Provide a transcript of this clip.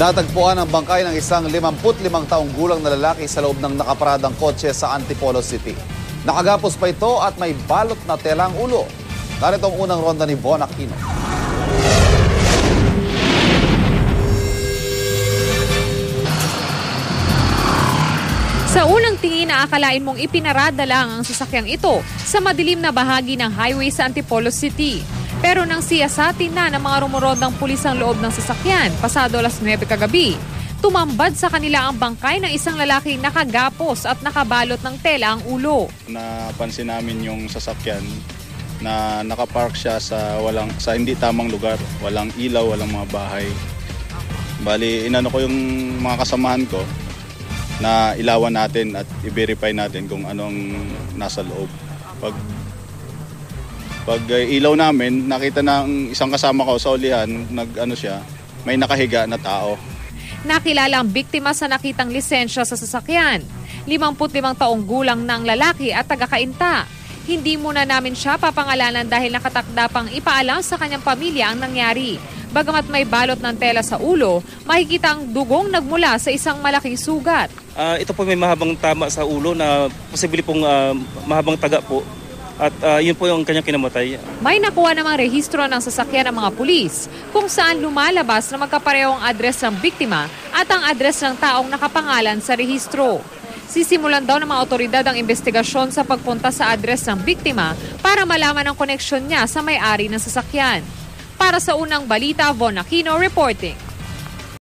Natagpuan ang bangkay ng isang 55 taong gulang na lalaki sa loob ng nakaparadang kotse sa Antipolo City. Nakagapos pa ito at may balot na tela ang ulo. Narito ang unang ronda ni Von Aquino. Sa unang tingin, aakalain mong ipinarada lang ang sasakyang ito sa madilim na bahagi ng highway sa Antipolo City. Pero nang siyasatin na ng mga rumorondang pulis ang loob ng sasakyan, pasado alas 9 kagabi, tumambad sa kanila ang bangkay ng isang lalaking nakagapos at nakabalot ng tela ang ulo. Napansin namin yung sasakyan na nakapark siya sa hindi tamang lugar. Walang ilaw, walang mga bahay. Bali, inano ko yung mga kasamahan ko na ilawan natin at i-verify natin kung anong nasa loob. Pag ilaw namin, nakita ng isang kasama ko sa ulihan, may nakahiga na tao. Nakilala ang biktima sa nakitang lisensya sa sasakyan. 55 taong gulang ng lalaki at taga-Cainta. Hindi muna namin siya papangalanan dahil nakatakda pang ipaalam sa kanyang pamilya ang nangyari. Bagamat may balot ng tela sa ulo, makikita ang dugong nagmula sa isang malaking sugat. Ito po may mahabang tama sa ulo na posible pong mahabang taga po. At yun po yung kanyang kinamatay. May nakuha namang rehistro ng sasakyan ng mga pulis kung saan lumalabas na magkaparehong address ng biktima at ang address ng taong nakapangalan sa rehistro. Sisimulan daw ng mga otoridad ang investigasyon sa pagpunta sa address ng biktima para malaman ang koneksyon niya sa may-ari ng sasakyan. Para sa unang balita, Von Aquino reporting.